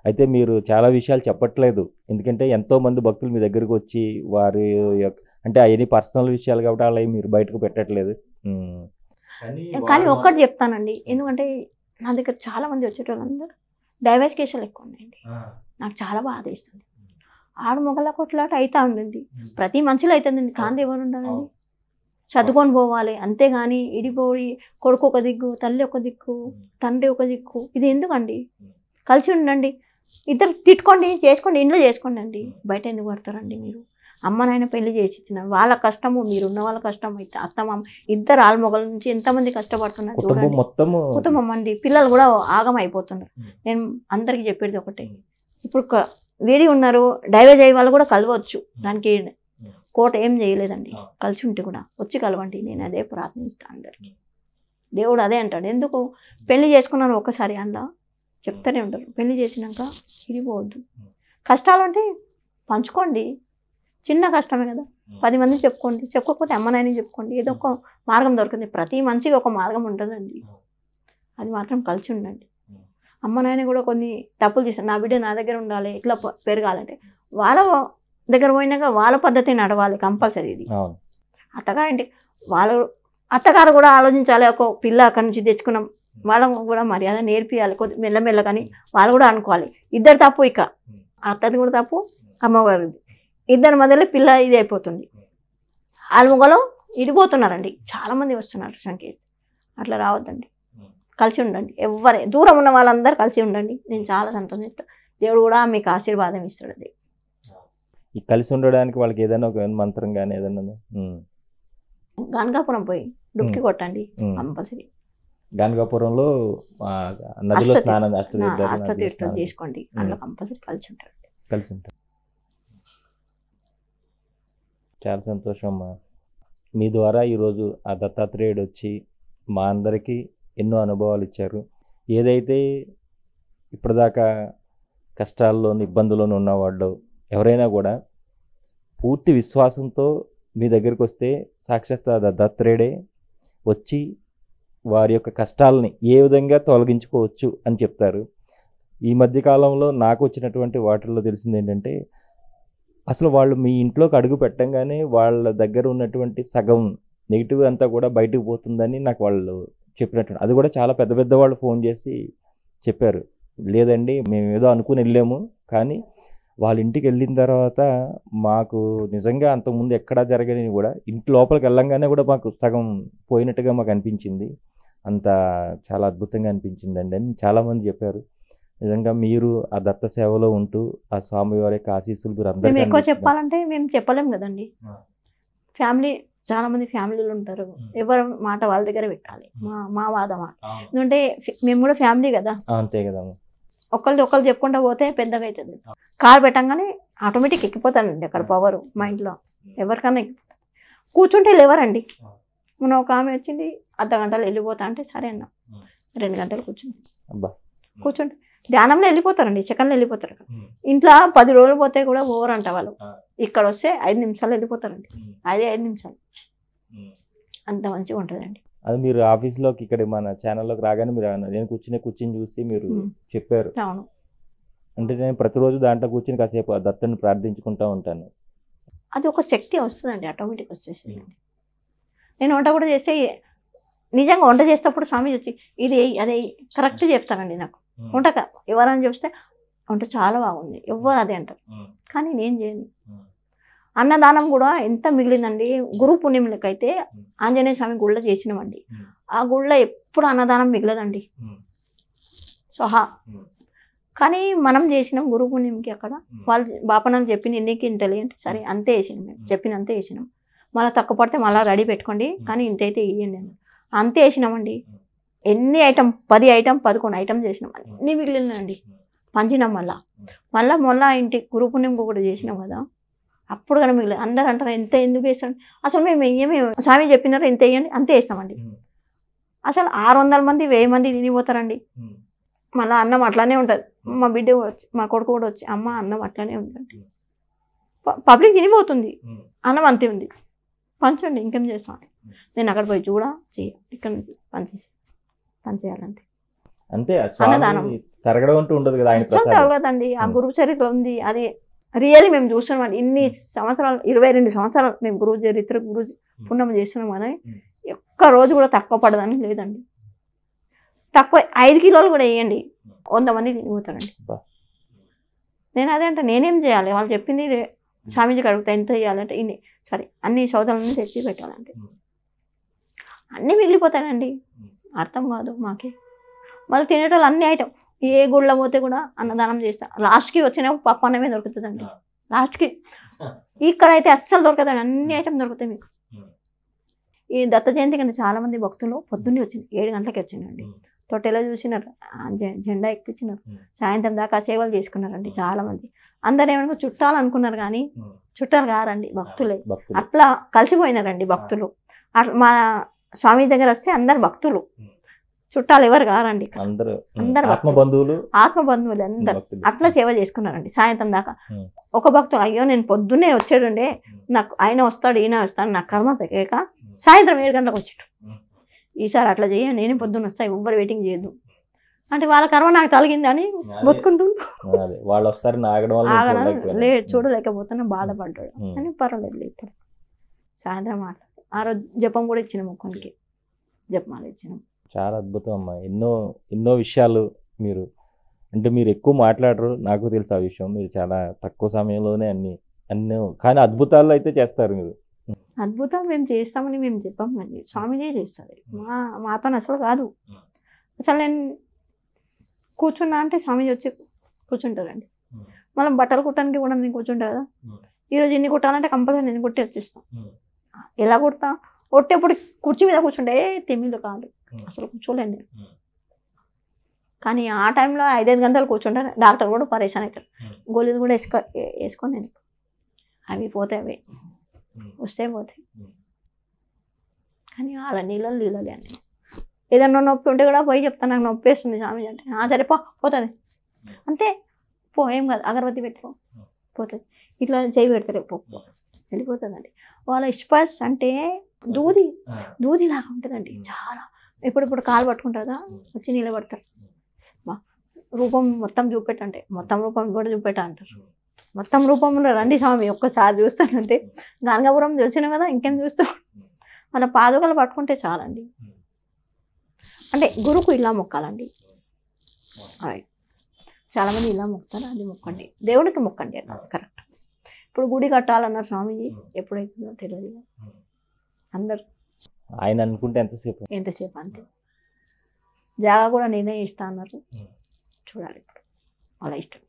అయితే మీరు చాలా విషయాలు చెప్పట్లేదు. ఎందుకంటే ఎంతోమంది భక్తులు మీ దగ్గరికి వచ్చి వారి యొక్క అంటే అవన్నీ పర్సనల్ విషయాలు కాబట్టి అవి మీరు బయటకు పెట్టట్లేదు. కానీ ఒక్కటి చెప్తానండి, ఎందుకంటే నా దగ్గర చాలా మంది వచ్చేటోళ్ళందరూ డైవర్స్ కేసులు ఎక్కువ ఉన్నాయండి. నాకు చాలా బాధ ఇస్తుంది. ఆడు మొగల కొట్లాట అవుతా ఉండింది, ప్రతి మనుషులు అవుతుందండి, కాంతి ఎవరు ఉండాలండి? చదువుకొని పోవాలి అంతేగాని ఇడిపోయి కొడుకు ఒక దిక్కు, తల్లి ఒక దిక్కు, తండ్రి ఒక దిక్కు, ఇది ఎందుకండి? కలిసి ఉండండి, ఇద్దరు తిట్టుకోండి, చేసుకోండి, ఇంట్లో చేసుకోండి అండి. బయట ఎందుకు పడతారండి మీరు? అమ్మ నాయన పెళ్లి చేసి ఇచ్చిన వాళ్ళ కష్టము, మీరున్న వాళ్ళ కష్టం అయితే అత్తమ్మ ఇద్దరు ఆల్మొగల నుంచి ఎంతమంది కష్టపడుతున్నారు చూడండి. కుటుంబం అండి, పిల్లలు కూడా ఆగం అయిపోతున్నారు. నేను అందరికీ చెప్పేది ఒకటే, ఇప్పుడు వేడి ఉన్నారు, డైవర్స్ అయ్యే వాళ్ళు కూడా కలవచ్చు, దానికి కోట ఏం చేయలేదండి. కలిసి ఉంటే కూడా వచ్చి కలవండి, నేను అదే ప్రార్థిస్తాను అందరికీ. దేవుడు అదే అంటాడు. ఎందుకు పెళ్లి చేసుకున్నాను ఒక్కసారి అందులో చెప్తూనే ఉంటారు, పెళ్లి చేసినాక ఇరిపోవద్దు. కష్టాలు అంటే పంచుకోండి, చిన్న కష్టమే కదా, 10 మందికి చెప్పుకోండి, చెప్పుకోకపోతే అమ్మ నాయన చెప్పుకోండి, ఏదో ఒక మార్గం దొరుకుతుంది. ప్రతి మనిషికి ఒక మార్గం ఉంటుందండి, అది మాత్రం కలిసి ఉండండి. అమ్మ నాయన కూడా కొన్ని తప్పులు చేస్తారు, నా బిడ్డ నా దగ్గర ఉండాలి, ఇట్లా పెరగాలంటే వాళ్ళ దగ్గర పోయినాక వాళ్ళ పద్ధతి నడవాలి కంపల్సరీ. ఇది అత్తగారంటే వాళ్ళు అత్తగారు కూడా ఆలోచించాలి, ఒక పిల్ల అక్కడి నుంచి తెచ్చుకున్నాం, వాళ్ళకు కూడా మర్యాద నేర్పియాలి కొద్ది మెల్లమెల్ల. కానీ వాళ్ళు కూడా అనుకోవాలి, ఇద్దరు తప్పు, ఇక అత్తది కూడా తప్పు, అమ్మవారిది, ఇద్దరి మధ్యలో పిల్ల ఇది అయిపోతుంది. ఆల్మొగలో ఇడిపోతున్నారండి, చాలామంది వస్తున్నారు సంకేత్. అట్లా రావద్దండి, కలిసి ఉండండి. ఎవరే దూరం ఉన్న వాళ్ళందరూ కలిసి ఉండండి, నేను చాలా సంతోషిస్తాను. దేవుడు కూడా మీకు ఆశీర్వాదం ఇస్తాడు. అది కలిసి ఉండడానికి వాళ్ళకి ఏదైనా ఒక మంత్రం కానీ ఏదైనా గానగాపురం పోయి డుక్కి కొట్టండి కంపల్సరీ. గానగాపురంలో నదిలో స్నానం అష్టతీర్థం చేసుకోండి, అందులో కంపల్సరీ కలిసి ఉంటారు. చాలా సంతోషం అమ్మా. మీ ద్వారా ఈరోజు ఆ దత్తాత్రేయుడు వచ్చి మా అందరికీ ఎన్నో అనుభవాలు ఇచ్చారు. ఏదైతే ఇప్పటిదాకా కష్టాల్లోని ఇబ్బందుల్లోనూ ఉన్నవాళ్ళు ఎవరైనా కూడా పూర్తి విశ్వాసంతో మీ దగ్గరికి వస్తే సాక్షాత్ దత్తాత్రేయుడే వచ్చి వారి యొక్క కష్టాలని ఏ విధంగా తొలగించుకోవచ్చు అని చెప్తారు. ఈ మధ్యకాలంలో నాకు వచ్చినటువంటి వాటిల్లో తెలిసింది ఏంటంటే, అసలు వాళ్ళు మీ ఇంట్లోకి అడుగు పెట్టంగానే వాళ్ళ దగ్గర ఉన్నటువంటి సగం నెగిటివ్ అంతా కూడా బయటకు పోతుందని నాకు వాళ్ళు చెప్పినట్టు. అది కూడా చాలా పెద్ద పెద్ద వాళ్ళు ఫోన్ చేసి చెప్పారు, లేదండి మేము ఏదో అనుకుని వెళ్ళాము, కానీ వాళ్ళ ఇంటికి వెళ్ళిన తర్వాత మాకు నిజంగా అంతకుముందు ఎక్కడా జరగని కూడా ఇంటి లోపలికి వెళ్ళంగానే కూడా మాకు సగం పోయినట్టుగా మాకు అనిపించింది, అంత చాలా అద్భుతంగా అనిపించిందండి అని చాలామంది చెప్పారు. నిజంగా మీరు ఆ దత్త సేవలో ఉంటూ ఆ స్వామివారి యొక్క ఆశీస్సులు మీరు అందరికీ ఎక్కువ చెప్పాలంటే మేము చెప్పలేము కదండి. ఫ్యామిలీ చాలా మంది ఫ్యామిలీలు ఉంటారు, ఎవరి మాట వాళ్ళ దగ్గర పెట్టాలి, మా వాదం. ఎందుకంటే మేము కూడా ఫ్యామిలీ కదా. అంతే కదా, ఒకళ్ళు చెప్పుకుంటూ పోతే పెద్దగా అవుతుంది. కారు పెట్టంగానే ఆటోమేటిక్ ఎక్కిపోతానండి అక్కడ పవర్ మా ఇంట్లో, ఎవరికన్నా ఎక్కిపోతాను. కూర్చుంటే లేవరండి. మొన్న ఒక ఆమె వచ్చింది, అర్ధగంటలు వెళ్ళిపోతా అంటే సరే అన్నా, 2 గంటలు కూర్చుంటే ధ్యానంలో వెళ్ళిపోతారండి, సెకండ్లో వెళ్ళిపోతారు. ఇంట్లో 10 రోజులు పోతే కూడా ఓవరంట వాళ్ళు, ఇక్కడ వస్తే 5 నిమిషాలు వెళ్ళిపోతారండి, అదే 5 నిమిషాలు, అంత మంచిగా ఉంటుందండి. అది మీరు ఆఫీస్లోకి ఇక్కడ మన ఛానల్లోకి రాగానే మీరు నేను కూర్చుని చూసి మీరు చెప్పారు. అవును, అంటే నేను ప్రతిరోజు దాంట్లో కూర్చుని కాసేపు ఆ దత్తని ప్రార్థించుకుంటూ ఉంటాను. అది ఒక శక్తి వస్తుందండి, ఆటోమేటిక్ వచ్చేసిందండి. నేను వంట కూడా చేస్తే నిజంగా వంట చేసేటప్పుడు స్వామి వచ్చి ఇది అదే కరెక్ట్ చెప్తానండి. నాకు వంట ఎవరైనా చెప్తే వంట చాలా బాగుంది ఎవరు అదే అంటారు, కానీ నేను చేయను. అన్నదానం కూడా ఎంత మిగిలిందండి, గురు పుణ్యములకైతే ఆంజనేయ స్వామి గుళ్ళ చేసినామండి, ఆ గుళ్ళ ఎప్పుడు అన్నదానం మిగలదండి సహా. కానీ మనం చేసినాం గురు పుణ్యంకి, అక్కడ వాళ్ళు బాపనాలు చెప్పిన ఎన్నికి ఇంటలేంటి సరే అంతే వేసినాం, మేము చెప్పినంతే వేసినాం. మళ్ళీ తక్కువ పడితే మళ్ళీ రెడీ పెట్టుకోండి, కానీ ఇంతైతే ఇవ్వండి అంతే వేసినామండి. ఎన్ని ఐటమ్ 10 ఐటమ్ 11 ఐటమ్ చేసినాం, అన్నీ మిగిలినండి, పంచినాం. మళ్ళా ఇంటి గురు పుణ్యంకి కూడా చేసినాం కదా, అప్పుడు కానీ మిగిలిన. అందరూ అంటారు ఎంత ఎందుకు వేస్తాడు, అసలు మేము వెయ్యమే, స్వామి చెప్పినారు ఎంత వేయండి అంతే వేస్తామండి. అసలు 600 మంది 1000 మంది తినిపోతారండి. మళ్ళీ అన్నం అట్లానే ఉంటుంది. మా బిడ్డ వచ్చి మా కొడుకు కూడా వచ్చి అమ్మ అన్నం అట్లానే ఉందండి, పబ్లిక్ తినిపోతుంది, అన్నం అంతే ఉంది, పంచండి ఇంకేం చేస్తాం. నేను అక్కడ పోయి చూడ ఇక్కడ నుంచి పనిచేయాలంతే అంతే. అన్నదానం తరగడం అంటూ ఉండదు కదా ఆయన అస్సలు ప్రసాదం. తగలదండి. ఆ గురువు చరిత్ర ఉంది, అది రియల్లీ మేము చూస్తున్నాం. ఇన్ని సంవత్సరాలు 22 సంవత్సరాలు మేము గురువు చరిత్ర గురు పుణ్యం చేస్తున్నాం అని ఒక్క రోజు కూడా తక్కువ పడదని లేదండి. తక్కువ 5 కిలోలు కూడా వేయండి 100 మంది తినిపోతారండి. నేను అదే అంటే నేనేం చేయాలి, వాళ్ళు చెప్పింది స్వామీజీకి అడుగుతా ఎంత చేయాలంటే ఇన్ని సరే అన్ని సౌదాలన్నీ తెచ్చి పెట్టాలంటే అన్నీ మిగిలిపోతాయండి. అర్థం కాదు మాకి. మళ్ళీ తినేటోళ్ళు అన్ని ఐటమ్ ఏ గుళ్ళో పోతే కూడా అన్నదానం చేస్తా. లాస్ట్కి వచ్చిన పప్పు అన్నమే దొరుకుతుందండి. లాస్ట్కి ఇక్కడైతే అస్సలు దొరకదండి, అన్ని ఐటమ్ దొరుకుతాయి మీకు. ఈ దత్త జయంతి కంటే చాలామంది భక్తులు పొద్దున్నే వచ్చింది, 7 గంటలకి వచ్చిందండి. తొట్టెలో చూసినారు, జెండా ఎక్కించినారు, సాయంత్రం దాకా సేవలు చేసుకున్నారండి చాలామంది. అందరు ఏమనుకో చుట్టాలు అనుకున్నారు కానీ చుట్టాలు కారండి, భక్తులే. అట్లా కలిసిపోయినారండి భక్తులు. అట్లా మా స్వామి దగ్గర వస్తే అందరు భక్తులు, చుట్టాలు ఎవరు కారండి. అందరు ఆత్మబంధువులు అందరు అట్లా సేవ చేసుకున్నారండి సాయంత్రం దాకా. ఒక భక్తులు అయ్యో నేను పొద్దున్నే వచ్చాడుండే, నాకు ఆయన వస్తాడు ఈయన వస్తాడు, నాకు కర్మ తగ్గక సాయంత్రం 7 గంటలకు వచ్చాడు. ఈసారి అట్లా చేయ, నేనే పొద్దున్న వస్తాయి, ఎవ్వరు వెయిటింగ్ చేయదు అంటే వాళ్ళ కర్మ నాకు తొలగింది అని బతుకుంటున్నాను. వాళ్ళు వస్తారు లేదు చూడలేకపోతున్నా, బాధపడ్డాడు అని పర్వాలేదు. ఇప్పుడు సాయంత్రం మాట ఆ రోజు జపం కూడా ఇచ్చినాము, కొనికి జపమాలు ఇచ్చినాము. చాలా అద్భుతం అమ్మా. ఎన్నో విషయాలు మీరు అంటే మీరు ఎక్కువ మాట్లాడరు, నాకు తెలుసు ఆ విషయం. మీరు చాలా తక్కువ సమయంలోనే అన్ని కానీ అద్భుతాలు అయితే చేస్తారు మీరు. అద్భుతాలు మేము చేస్తామని మేము చెప్పామండి, స్వామిజీ చేస్తారు. మాతో అసలు కాదు. అసలు నేను కూర్చున్నా అంటే స్వామిజీ వచ్చి కూర్చుంటారండి. మనం బట్టలు కుట్టడానికి కూడా నేను కూర్చుంటా కదా, ఈరోజు ఇన్ని కుట్టాలంటే కంపల్సరీ నేను కుట్టి వచ్చేస్తాను. ఎలా కుడతా, ఒట్టేప్పుడు కుర్చీ మీద కూర్చుంటే తిమ్మిలు కాదు, అసలు కూర్చోలేను నేను. కానీ ఆ టైంలో 5 గంటలు కూర్చుంటాను, డాక్టర్ కూడా పరేషాన్ అవుతారు. గోళీలు కూడా వేసుకొని నేను అవి పోతాయి, అవి వస్తే పోతాయి. కానీ వాళ్ళ నీళ్ళలే అని ఏదన్నా నొప్పి ఉంటే కూడా పోయి చెప్తాను, నాకు నొప్పి వేస్తుంది స్వామి అంటే సరే పోతుంది అంతే, ఏం కాదు, అగరబత్తి పెట్టుకో పోతుంది, ఇట్లా చేయి పెడతారు వెళ్ళిపోతుందండి. వాళ్ళ స్పర్శ అంటే దూదిలాగా ఉంటుందండి చాలా. ఇప్పుడు కాలు పట్టుకుంటారు కదా, వచ్చి నిలబడతారు, రూపం మొత్తం చూపెట్టంటే మొత్తం రూపం కూడా చూపెట్ట అంటారు. మొత్తం రూపంలో రండి స్వామి ఒక్కసారి చూస్తానంటే, గంగాపురం వచ్చినాం కదా ఇంకేం చూస్తాం. మన పాదుకలు పట్టుకుంటే చాలండి. అంటే గురుకు ఇలా మొక్కాలండి. చాలామంది ఇలా మొక్కుతారు, అది మొక్కండి, దేవుడికి మొక్కండి అన్నారు కరెక్ట్. ఇప్పుడు గుడి కట్టాలన్నారు స్వామీజీ, ఎప్పుడైతుందో తెలియదు. అందరు ఆయన అనుకుంటే ఎంతసేపు అంతే. జాగా కూడా నేనే ఇస్తా అన్నారు, చూడాలి ఇప్పుడు వాళ్ళ ఇష్టం.